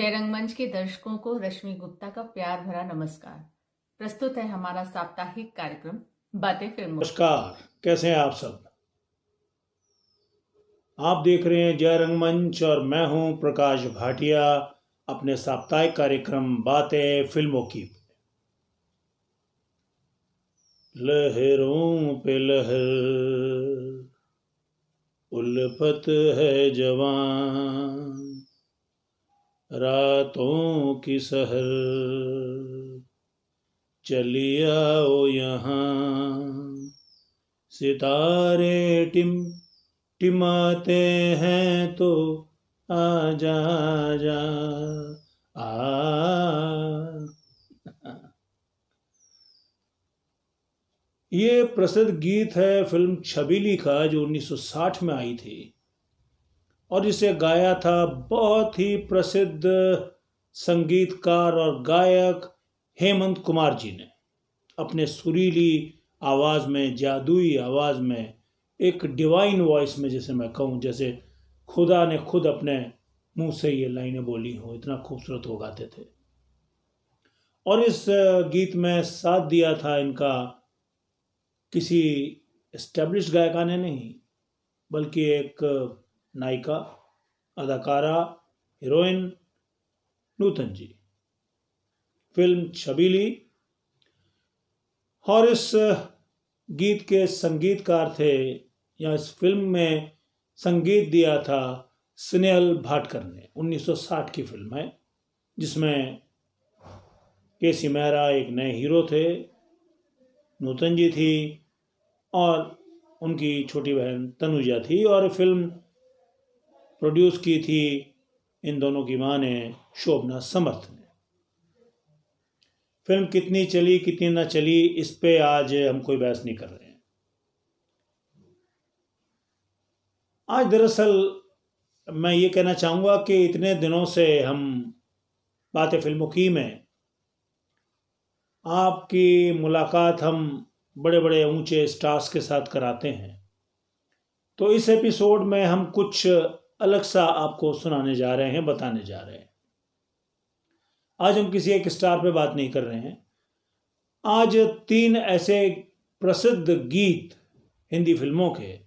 जय रंगमंच के दर्शकों को रश्मि गुप्ता का प्यार भरा नमस्कार। प्रस्तुत है हमारा साप्ताहिक कार्यक्रम बातें फिल्मों। नमस्कार, कैसे हैं आप सब। आप देख रहे हैं जय रंगमंच और मैं हूं प्रकाश भाटिया अपने साप्ताहिक कार्यक्रम बातें फिल्मों की। लहरों पे लहर उल्फत है जवान, रातों की सहर चली आओ यहाँ, सितारे टिमाते हैं तो आजा आजा आ। ये प्रसिद्ध गीत है फिल्म छबीली का, जो 1960 में आई थी और इसे गाया था बहुत ही प्रसिद्ध संगीतकार और गायक हेमंत कुमार जी ने अपने सुरीली आवाज़ में, जादुई आवाज़ में, एक डिवाइन वॉइस में, जैसे मैं कहूँ, जैसे खुदा ने खुद अपने मुंह से ये लाइनें बोली हो, इतना खूबसूरत वो गाते थे। और इस गीत में साथ दिया था इनका किसी एस्टेब्लिश गायिका ने नहीं, बल्कि एक नायिका, अदाकारा, हीरोइन नूतन जी। फिल्म छबीली। और इस गीत के संगीतकार थे, या इस फिल्म में संगीत दिया था स्नेहल भाटकर ने। 1960 की फिल्म है जिसमें केसी मेहरा एक नए हीरो थे, नूतन जी थी और उनकी छोटी बहन तनुजा थी, और फिल्म प्रोड्यूस की थी इन दोनों की मां ने, शोभना समर्थ ने। फिल्म कितनी चली कितनी ना चली, इस पे आज हम कोई बहस नहीं कर रहे हैं। आज दरअसल मैं ये कहना चाहूँगा कि इतने दिनों से हम बातें फिल्मों की में आपकी मुलाकात हम बड़े बड़े ऊंचे स्टार्स के साथ कराते हैं, तो इस एपिसोड में हम कुछ अलग सा आपको सुनाने जा रहे हैं, बताने जा रहे हैं। आज हम किसी एक स्टार पे बात नहीं कर रहे हैं। आज 3 ऐसे प्रसिद्ध गीत हिंदी फिल्मों के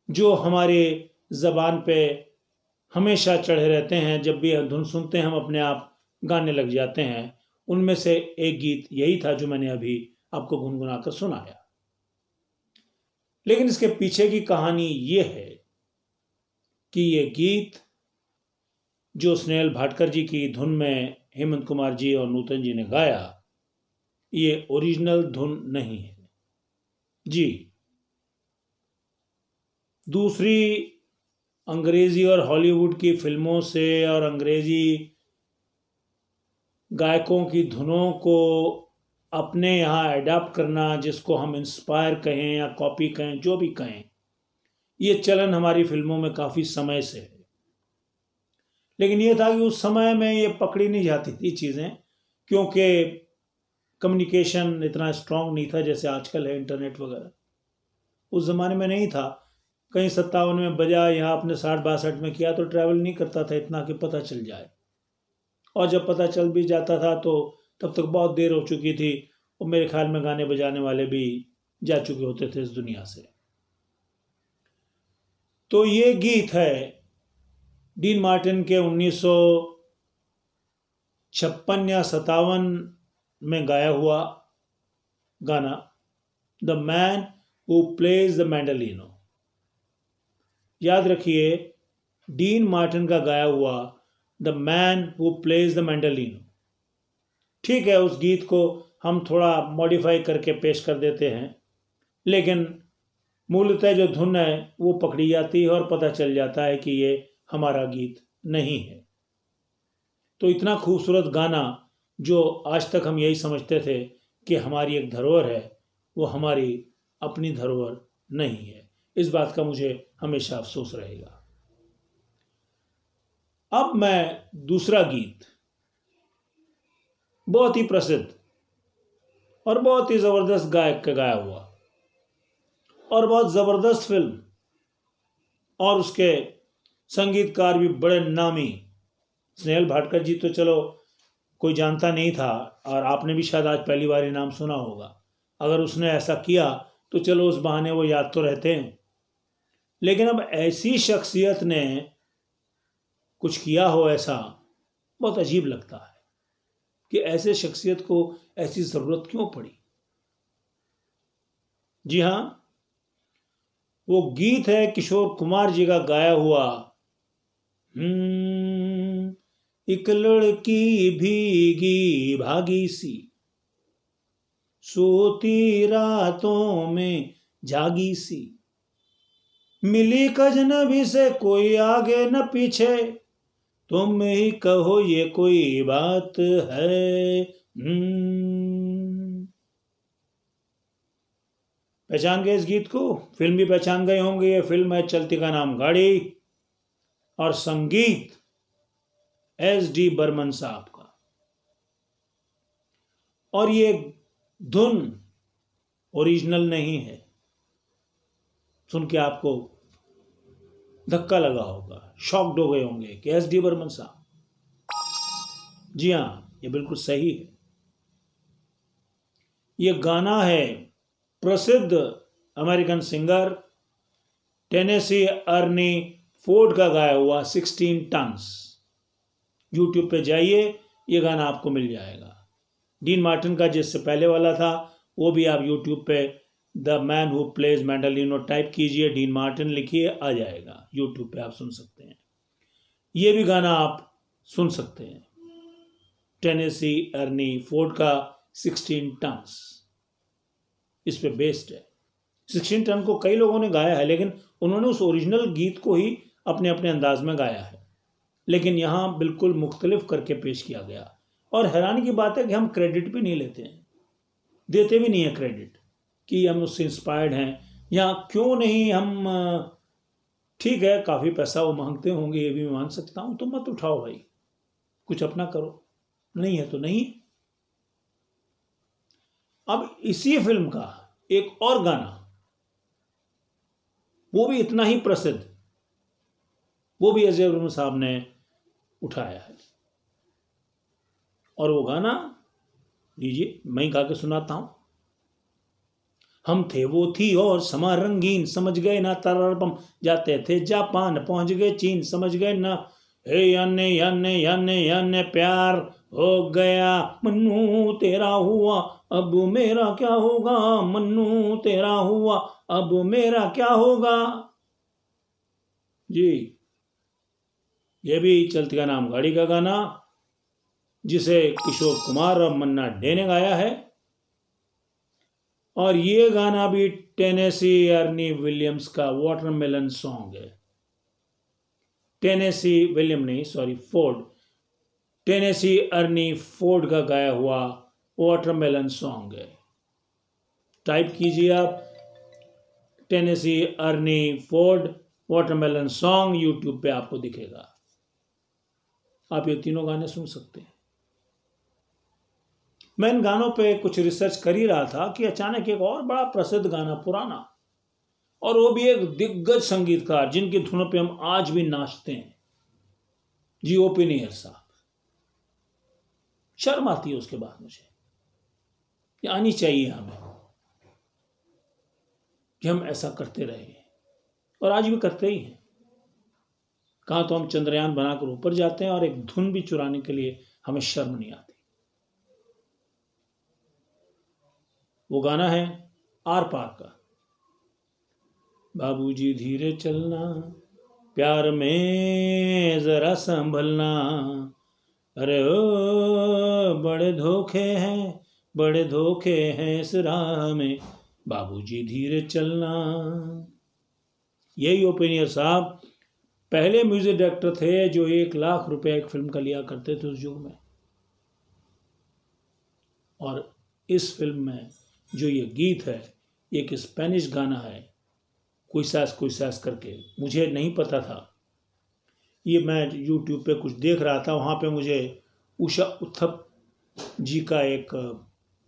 जो हमारे ज़बान पे हमेशा चढ़े रहते हैं, जब भी धुन सुनते हैं हम अपने आप गाने लग जाते हैं। उनमें से एक गीत यही था जो मैंने अभी आपको गुनगुना कर सुनाया। लेकिन इसके पीछे की कहानी ये है कि ये गीत जो स्नेहल भाटकर जी की धुन में हेमंत कुमार जी और नूतन जी ने गाया, ये ओरिजिनल धुन नहीं है जी। दूसरी अंग्रेजी और हॉलीवुड की फिल्मों से और अंग्रेजी गायकों की धुनों को अपने यहाँ एडाप्ट करना, जिसको हम इंस्पायर कहें या कॉपी कहें, जो भी कहें, ये चलन हमारी फिल्मों में काफ़ी समय से है। लेकिन ये था कि उस समय में ये पकड़ी नहीं जाती थी चीज़ें, क्योंकि कम्युनिकेशन इतना स्ट्रांग नहीं था जैसे आजकल है, इंटरनेट वगैरह उस ज़माने में नहीं था। कहीं 57 में बजा, यहाँ अपने 60-62 में किया, तो ट्रैवल नहीं करता था इतना कि पता चल जाए, और जब पता चल भी जाता था तो तब तक बहुत देर हो चुकी थी, और मेरे ख्याल में गाने बजाने वाले भी जा चुके होते थे इस दुनिया से। तो ये गीत है डीन मार्टिन के 1956 या 57 में गाया हुआ गाना, the man who plays the mandolino. याद रखिए, डीन मार्टिन का गाया हुआ the man who plays the mandolino. ठीक है, उस गीत को हम थोड़ा मॉडिफाई करके पेश कर देते हैं, लेकिन मूलतः जो धुन है वो पकड़ी जाती है और पता चल जाता है कि ये हमारा गीत नहीं है। तो इतना खूबसूरत गाना, जो आज तक हम यही समझते थे कि हमारी एक धरोहर है, वो हमारी अपनी धरोहर नहीं है। इस बात का मुझे हमेशा अफसोस रहेगा। अब मैं दूसरा गीत, बहुत ही प्रसिद्ध और बहुत ही ज़बरदस्त गायक का गाया हुआ, और बहुत ज़बरदस्त फिल्म, और उसके संगीतकार भी बड़े नामी स्नेहल भाटकर जी तो चलो कोई जानता नहीं था, और आपने भी शायद आज पहली बार ये नाम सुना होगा। अगर उसने ऐसा किया तो चलो उस बहाने वो याद तो रहते हैं। लेकिन अब ऐसी शख्सियत ने कुछ किया हो ऐसा, बहुत अजीब लगता है कि ऐसे शख्सियत को ऐसी ज़रूरत क्यों पड़ी। जी हाँ, वो गीत है किशोर कुमार जी का गाया हुआ, एक लड़की भीगी भागी सी, सोती रातों में जागी सी, मिली कजनबी से कोई आगे न पीछे, तुम ही कहो ये कोई बात है। पहचान गए इस गीत को? फिल्म भी पहचान गए होंगे। ये फिल्म है चलती का नाम गाड़ी, और संगीत SD बर्मन साहब का। और ये धुन ओरिजिनल नहीं है। सुन के आपको धक्का लगा होगा, शॉक्ड हो गए होंगे कि SD बर्मन साहब। जी हाँ, ये बिल्कुल सही है। ये गाना है प्रसिद्ध American singer Tennessee Ernie Ford का गाया हुआ 16 टन्स। यूट्यूब पे जाइए, ये गाना आपको मिल जाएगा। डीन मार्टिन का जिससे पहले वाला था वो भी आप यूट्यूब पे the man who plays mandolino type कीजिए, डीन मार्टिन लिखिए, आ जाएगा। यूट्यूब पे आप सुन सकते हैं। ये भी गाना आप सुन सकते हैं, टेनेसी अर्नी फोर्ड का 16 टन्स इस पे बेस्ड है। 16 टन को कई लोगों ने गाया है, लेकिन उन्होंने उस ओरिजिनल गीत को ही अपने अपने अंदाज में गाया है, लेकिन यहाँ बिल्कुल मुख्तलिफ करके पेश किया गया। और हैरानी की बात है कि हम क्रेडिट भी नहीं लेते हैं, देते भी नहीं है क्रेडिट कि हम उससे इंस्पायर्ड हैं या क्यों नहीं। हम ठीक है, काफ़ी पैसा वो मांगते होंगे, ये भी मैं मान सकता हूँ, तो मत उठाओ भाई, कुछ अपना करो, नहीं है तो नहीं। अब इसी फिल्म का एक और गाना, वो भी इतना ही प्रसिद्ध, वो भी एस बर्मन साहब ने उठाया है। और वो गाना लीजिए, मैं ही गा के सुनाता हूं। हम थे वो थी और समा रंगीन, समझ गए ना तररपम, जाते थे जापान पहुंच गए चीन, समझ गए ना हे याने याने याने याने, प्यार हो गया मन्नू तेरा हुआ, अब मेरा क्या होगा, मन्नू तेरा हुआ, अब मेरा क्या होगा। जी, ये भी चलती का नाम गाड़ी का गाना, जिसे किशोर कुमार और मन्ना डे ने गाया है। और ये गाना भी टेनेसी अर्नी विलियम्स का वाटरमेलन सॉन्ग है। टेनेसी विलियम नहीं, sorry, Ford, Tennessee Ernie Ford का गाया हुआ वाटरमेलन सॉन्ग है। टाइप कीजिए आप Tennessee Ernie Ford watermelon song, YouTube पे आपको दिखेगा। आप ये तीनों गाने सुन सकते हैं। मैं इन गानों पे कुछ रिसर्च कर ही रहा था कि अचानक एक और बड़ा प्रसिद्ध गाना, पुराना, और वो भी एक दिग्गज संगीतकार जिनकी धुनों पे हम आज भी नाचते हैं, जी O.P. नैयर साहब। शर्म आती है उसके बाद मुझे, ये आनी चाहिए हमें कि हम ऐसा करते रहे, और आज भी करते ही हैं। कहाँ तो हम चंद्रयान बनाकर ऊपर जाते हैं और एक धुन भी चुराने के लिए हमें शर्म नहीं आती। वो गाना है आर पार का, बाबूजी धीरे चलना, प्यार में जरा संभलना, अरे ओ बड़े धोखे हैं, बड़े धोखे हैं इस राह में, बाबूजी धीरे चलना। यही O.P. नैयर साहब पहले म्यूजिक डायरेक्टर थे जो 1 लाख रुपए एक फिल्म का लिया करते थे उस युग में। और इस फिल्म में जो ये गीत है, एक स्पेनिश गाना है, कोई सास करके, मुझे नहीं पता था। ये मैं यूट्यूब पे कुछ देख रहा था, वहाँ पे मुझे उषा उत्थप जी का एक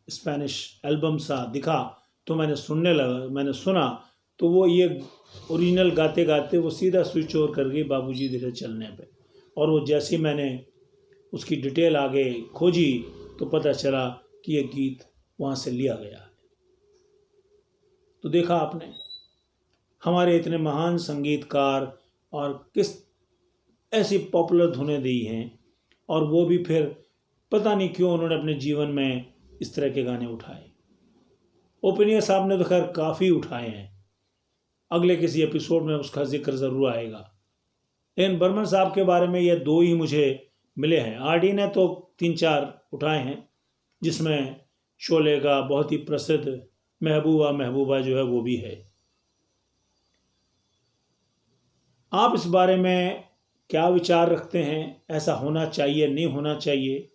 स्पेनिश एल्बम सा दिखा, तो मैंने सुनने लगा। मैंने सुना तो वो ये ओरिजिनल गाते गाते वो सीधा स्विच ओवर कर गई बाबूजी धीरे चलने पे, और वो जैसे मैंने उसकी डिटेल आगे खोजी तो पता चला कि ये गीत वहाँ से लिया गया है। तो देखा आपने, हमारे इतने महान संगीतकार और किस ऐसी पॉपुलर धुनें दी हैं, और वो भी फिर पता नहीं क्यों उन्होंने अपने जीवन में इस तरह के गाने उठाए। ओपिनियन साहब ने तो खैर काफ़ी उठाए हैं, अगले किसी एपिसोड में उसका जिक्र ज़रूर आएगा। लेकिन बर्मन साहब के बारे में ये 2 ही मुझे मिले हैं। आरडी ने तो 3-4 उठाए हैं, जिसमें शोले का बहुत ही प्रसिद्ध महबूबा महबूबा जो है वो भी है। आप इस बारे में क्या विचार रखते हैं? ऐसा होना चाहिए, नहीं होना चाहिए?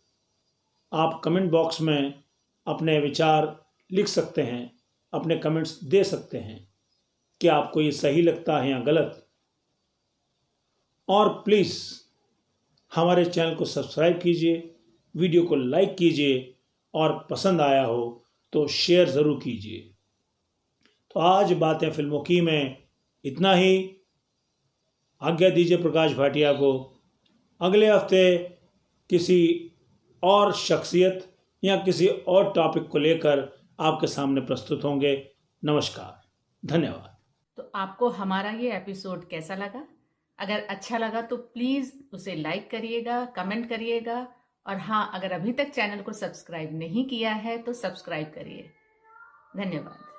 आप कमेंट बॉक्स में अपने विचार लिख सकते हैं, अपने कमेंट्स दे सकते हैं कि आपको ये सही लगता है या गलत। और प्लीज़ हमारे चैनल को सब्सक्राइब कीजिए, वीडियो को लाइक कीजिए, और पसंद आया हो तो शेयर ज़रूर कीजिए। तो आज बातें फिल्मों की में इतना ही। आज्ञा दीजिए प्रकाश भाटिया को। अगले हफ्ते किसी और शख्सियत या किसी और टॉपिक को लेकर आपके सामने प्रस्तुत होंगे। नमस्कार, धन्यवाद। तो आपको हमारा ये एपिसोड कैसा लगा? अगर अच्छा लगा तो प्लीज़ उसे लाइक करिएगा, कमेंट करिएगा, और हाँ, अगर अभी तक चैनल को सब्सक्राइब नहीं किया है तो सब्सक्राइब करिए। धन्यवाद।